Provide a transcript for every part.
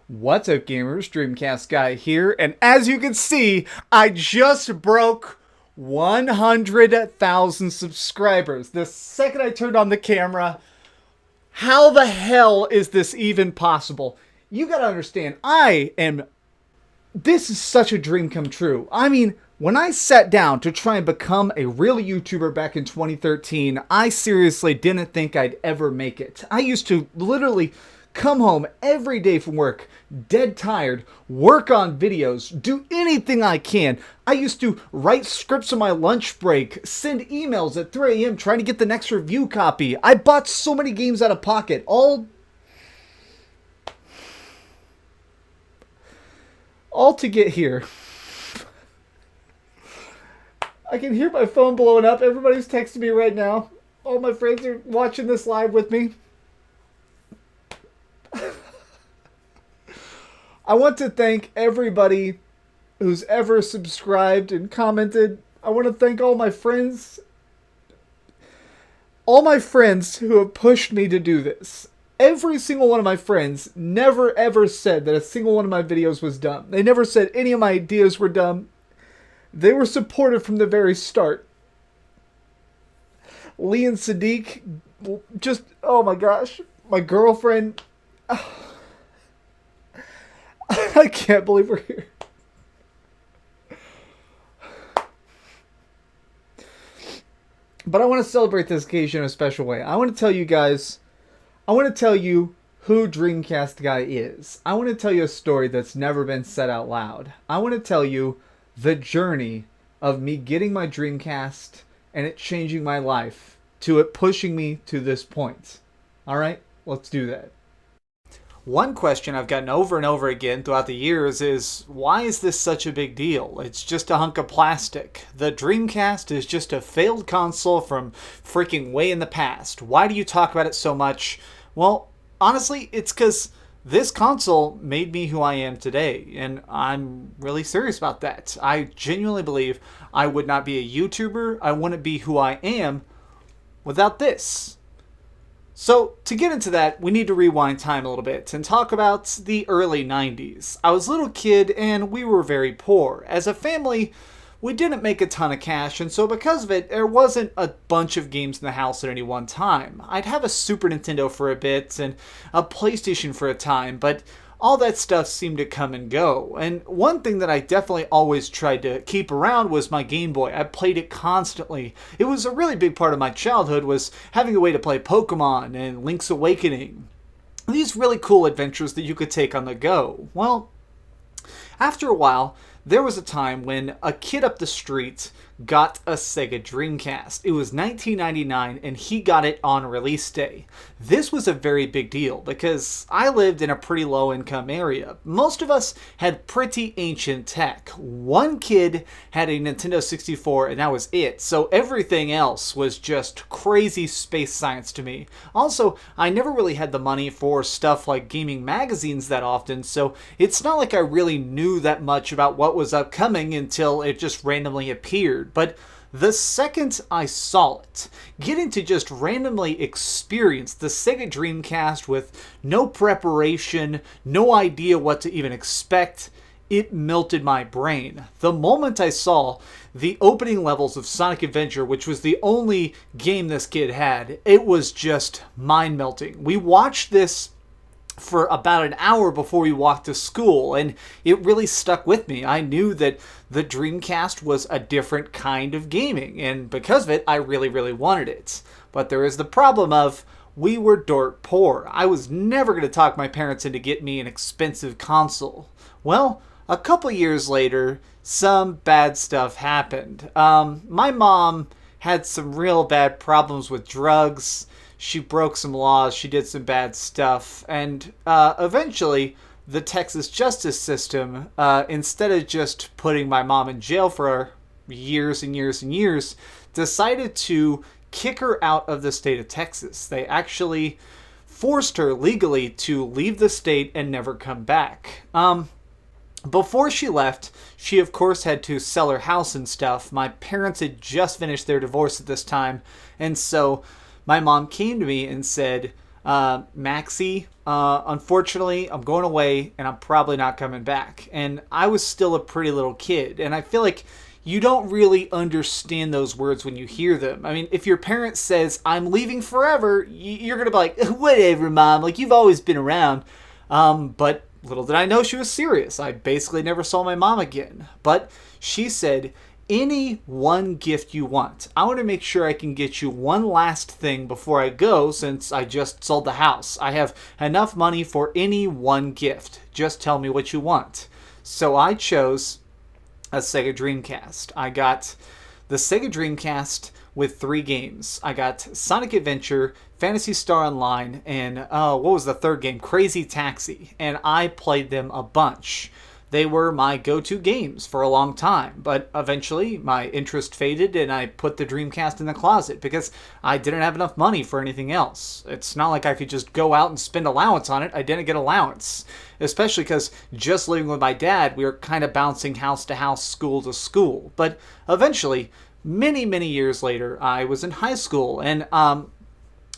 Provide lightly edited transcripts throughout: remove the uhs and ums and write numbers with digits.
What's up, gamers? DreamcastGuy here, and as you can see, I just broke 100,000 subscribers. The second I turned on the camera, how the hell is this even possible? You gotta understand, this is such a dream come true. I mean, when I sat down to try and become a real YouTuber back in 2013, I seriously didn't think I'd ever make it. I used to literally come home every day from work, dead tired, work on videos, do anything I can. I used to write scripts on my lunch break, send emails at 3 a.m. trying to get the next review copy. I bought so many games out of pocket, all to get here. I can hear my phone blowing up. Everybody's texting me right now. All my friends are watching this live with me. I want to thank everybody who's ever subscribed and commented. I want to thank all my friends. All my friends who have pushed me to do this. Every single one of my friends never ever said that a single one of my videos was dumb. They never said any of my ideas were dumb. They were supportive from the very start. Lee and Sadiq, just, oh my gosh. My girlfriend. I can't believe we're here. But I want to celebrate this occasion in a special way. I want to tell you guys, I want to tell you who DreamcastGuy is. I want to tell you a story that's never been said out loud. I want to tell you the journey of me getting my Dreamcast and it changing my life to it pushing me to this point. Alright, let's do that. One question I've gotten over and over again throughout the years is, why is this such a big deal? It's just a hunk of plastic. The Dreamcast is just a failed console from freaking way in the past. Why do you talk about it so much? Well, honestly, it's because this console made me who I am today, and I'm really serious about that. I genuinely believe I would not be a YouTuber, I wouldn't be who I am without this. So, to get into that, we need to rewind time a little bit and talk about the early 90s. I was a little kid and we were very poor. As a family, we didn't make a ton of cash, and so because of it, there wasn't a bunch of games in the house at any one time. I'd have a Super Nintendo for a bit and a PlayStation for a time, but all that stuff seemed to come and go. And one thing that I definitely always tried to keep around was my Game Boy. I played it constantly. It was a really big part of my childhood, was having a way to play Pokemon and Link's Awakening. These really cool adventures that you could take on the go. Well, after a while, there was a time when a kid up the street got a Sega Dreamcast. It was 1999 and he got it on release day. This was a very big deal because I lived in a pretty low income area. Most of us had pretty ancient tech. One kid had a Nintendo 64 and that was it. So everything else was just crazy space science to me. Also, I never really had the money for stuff like gaming magazines that often, so it's not like I really knew that much about what was upcoming until it just randomly appeared. But the second I saw it, getting to just randomly experience the Sega Dreamcast with no preparation, no idea what to even expect, it melted my brain. The moment I saw the opening levels of Sonic Adventure, which was the only game this kid had, it was just mind-melting. We watched this for about an hour before we walked to school, and it really stuck with me. I knew that the Dreamcast was a different kind of gaming, and because of it, I really, really wanted it. But there is the problem of, we were dirt poor. I was never going to talk my parents into getting me an expensive console. Well, a couple years later, some bad stuff happened. My mom had some real bad problems with drugs. She broke some laws, she did some bad stuff, and eventually the Texas justice system, instead of just putting my mom in jail for years and years and years, decided to kick her out of the state of Texas. They actually forced her legally to leave the state and never come back. Before she left, she of course had to sell her house and stuff. My parents had just finished their divorce at this time, and so my mom came to me and said, Maxie, unfortunately, I'm going away and I'm probably not coming back. And I was still a pretty little kid, and I feel like you don't really understand those words when you hear them. I mean, if your parent says, I'm leaving forever, you're going to be like, whatever, Mom, like you've always been around. But little did I know she was serious. I basically never saw my mom again. But she said, any one gift you want. I want to make sure I can get you one last thing before I go, since I just sold the house. I have enough money for any one gift. Just tell me what you want. So I chose a Sega Dreamcast. I got the Sega Dreamcast with 3 games. I got Sonic Adventure, Phantasy Star Online, and what was the third game? Crazy Taxi. And I played them a bunch. They were my go-to games for a long time, but eventually my interest faded and I put the Dreamcast in the closet because I didn't have enough money for anything else. It's not like I could just go out and spend allowance on it. I didn't get allowance, especially because just living with my dad, we were kind of bouncing house to house, school to school. But eventually, many, many years later, I was in high school, and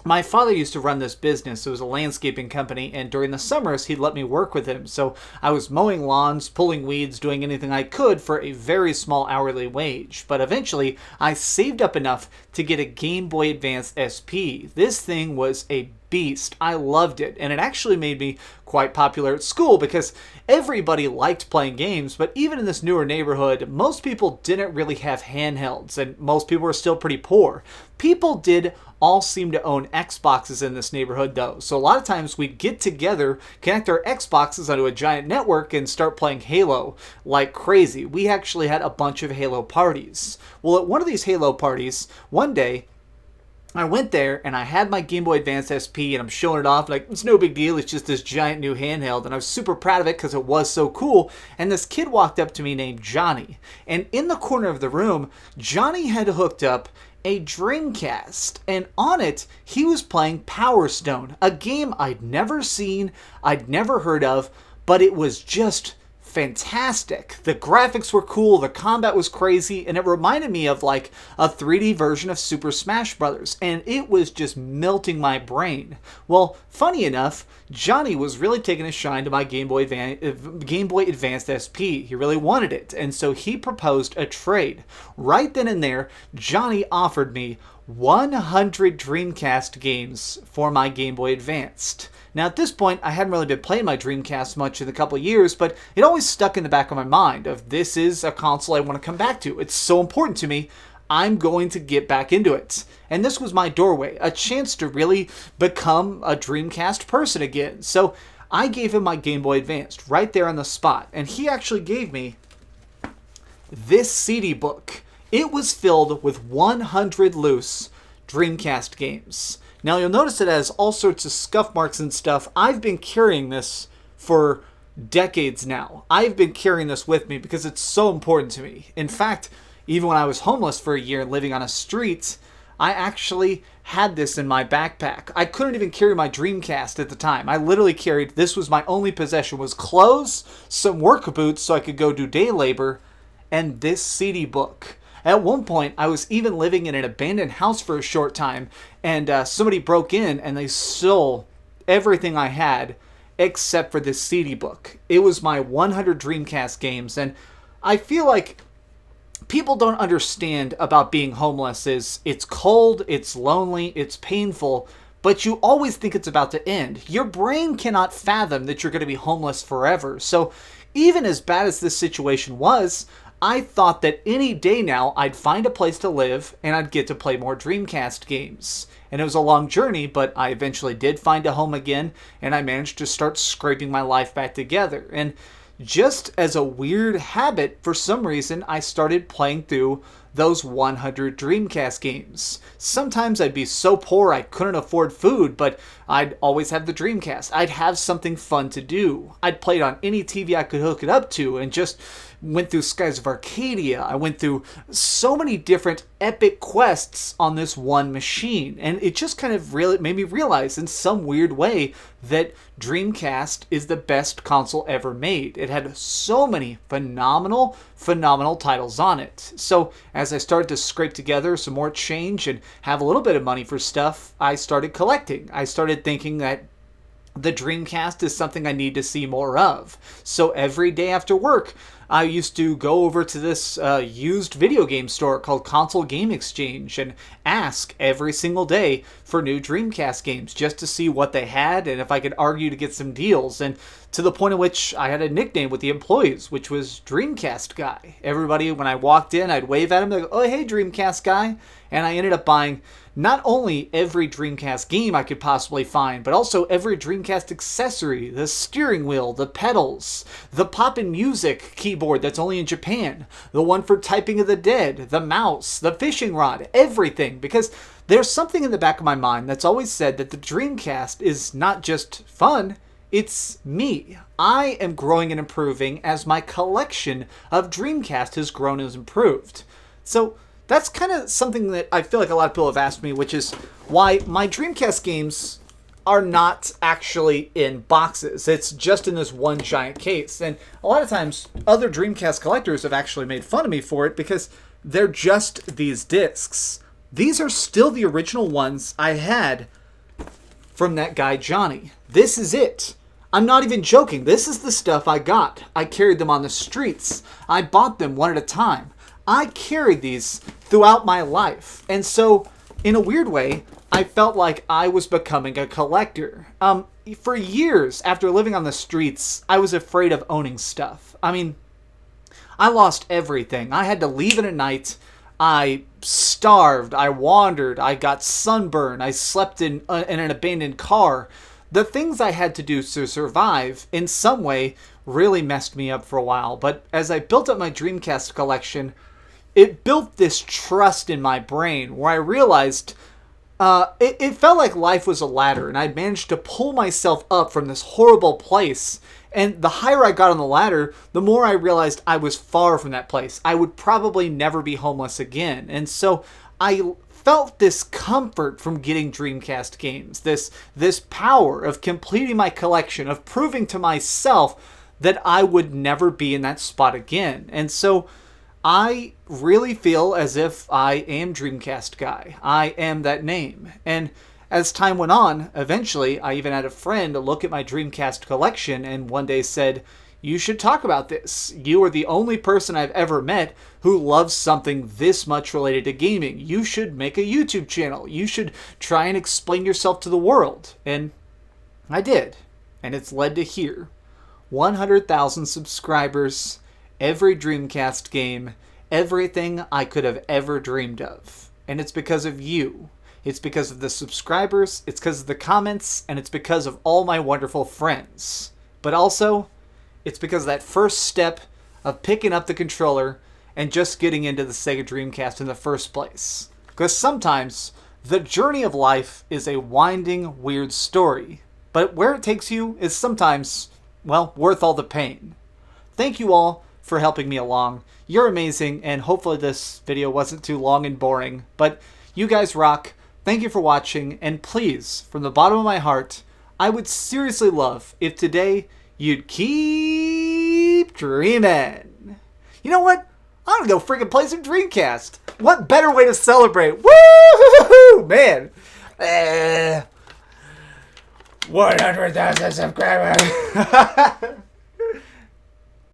my father used to run this business. It was a landscaping company, and during the summers, he'd let me work with him. So I was mowing lawns, pulling weeds, doing anything I could for a very small hourly wage. But eventually, I saved up enough to get a Game Boy Advance SP. This thing was a beast. I loved it, and it actually made me quite popular at school because everybody liked playing games, but even in this newer neighborhood, most people didn't really have handhelds, and most people were still pretty poor. People did all seem to own Xboxes in this neighborhood, though, so a lot of times we'd get together, connect our Xboxes onto a giant network, and start playing Halo like crazy. We actually had a bunch of Halo parties. Well, at one of these Halo parties, one day, I went there and I had my Game Boy Advance SP and I'm showing it off like, it's no big deal, it's just this giant new handheld, and I was super proud of it because it was so cool. And this kid walked up to me named Johnny, and in the corner of the room, Johnny had hooked up a Dreamcast, and on it he was playing Power Stone, a game I'd never seen, I'd never heard of, but it was just fantastic. The graphics were cool, the combat was crazy, and it reminded me of like a 3D version of Super Smash Bros. And it was just melting my brain. Well, funny enough, Johnny was really taking a shine to my Game Boy Advanced SP. He really wanted it, and so he proposed a trade. Right then and there, Johnny offered me 100 Dreamcast games for my Game Boy Advanced. Now, at this point, I hadn't really been playing my Dreamcast much in a couple of years, but it always stuck in the back of my mind of, this is a console I want to come back to. It's so important to me. I'm going to get back into it. And this was my doorway, a chance to really become a Dreamcast person again. So I gave him my Game Boy Advanced right there on the spot, and he actually gave me this CD book. It was filled with 100 loose Dreamcast games. Now, you'll notice it has all sorts of scuff marks and stuff. I've been carrying this for decades now. I've been carrying this with me because it's so important to me. In fact, even when I was homeless for a year living on a street, I actually had this in my backpack. I couldn't even carry my Dreamcast at the time. I literally carried, this was my only possession, was clothes, some work boots so I could go do day labor, and this CD book. At one point, I was even living in an abandoned house for a short time, and somebody broke in and they stole everything I had except for this CD book. It was my 100 Dreamcast games, and I feel like people don't understand about being homeless is it's cold, it's lonely, it's painful, but you always think it's about to end. Your brain cannot fathom that you're going to be homeless forever. So even as bad as this situation was, I thought that any day now I'd find a place to live and I'd get to play more Dreamcast games. And it was a long journey, but I eventually did find a home again, and I managed to start scraping my life back together. And just as a weird habit, for some reason, I started playing through those 100 Dreamcast games. Sometimes I'd be so poor I couldn't afford food, but I'd always have the Dreamcast. I'd have something fun to do. I'd play it on any TV I could hook it up to and just went through Skies of Arcadia. I went through so many different epic quests on this one machine. And it just kind of really made me realize in some weird way that Dreamcast is the best console ever made. It had so many phenomenal titles on it. So as I started to scrape together some more change and have a little bit of money for stuff, I started collecting. I started thinking that the Dreamcast is something I need to see more of. So every day after work, I used to go over to this used video game store called Console Game Exchange and ask every single day for new Dreamcast games just to see what they had and if I could argue to get some deals. And to the point in which I had a nickname with the employees, which was DreamcastGuy. Everybody, when I walked in, I'd wave at them, they'd go, "Oh, hey, DreamcastGuy." And I ended up buying not only every Dreamcast game I could possibly find, but also every Dreamcast accessory, the steering wheel, the pedals, the pop-in music keyboard that's only in Japan, the one for typing of the dead, the mouse, the fishing rod, everything. Because there's something in the back of my mind that's always said that the Dreamcast is not just fun, it's me. I am growing and improving as my collection of Dreamcast has grown and improved. So that's kind of something that I feel like a lot of people have asked me, which is why my Dreamcast games are not actually in boxes. It's just in this one giant case. And a lot of times, other Dreamcast collectors have actually made fun of me for it because they're just these discs. These are still the original ones I had from that guy, Johnny. This is it. I'm not even joking. This is the stuff I got. I carried them on the streets. I bought them one at a time. I carried these throughout my life. And so, in a weird way, I felt like I was becoming a collector. For years after living on the streets, I was afraid of owning stuff. I mean, I lost everything. I had to leave it at night. I starved. I wandered. I got sunburned. I slept in an abandoned car. The things I had to do to survive, in some way, really messed me up for a while. But as I built up my Dreamcast collection, it built this trust in my brain where I realized it felt like life was a ladder and I'd managed to pull myself up from this horrible place. And the higher I got on the ladder, the more I realized I was far from that place. I would probably never be homeless again. And so I felt this comfort from getting Dreamcast games, this power of completing my collection, of proving to myself that I would never be in that spot again. And so I really feel as if I am Dreamcast Guy. I am that name. And as time went on, eventually I even had a friend look at my Dreamcast collection and one day said, "You should talk about this. You are the only person I've ever met who loves something this much related to gaming. You should make a YouTube channel. You should try and explain yourself to the world." And I did. And it's led to here. 100,000 subscribers, every Dreamcast game, everything I could have ever dreamed of. And it's because of you. It's because of the subscribers, it's because of the comments, and it's because of all my wonderful friends. But also, it's because of that first step of picking up the controller and just getting into the Sega Dreamcast in the first place. Because sometimes, the journey of life is a winding, weird story. But where it takes you is sometimes, well, worth all the pain. Thank you all for helping me along. You're amazing, and hopefully this video wasn't too long and boring. But you guys rock. Thank you for watching, and please, from the bottom of my heart, I would seriously love if today you'd keep dreaming. You know what? I'm gonna go freaking play some Dreamcast. What better way to celebrate? Woo! Man. 100,000 subscribers.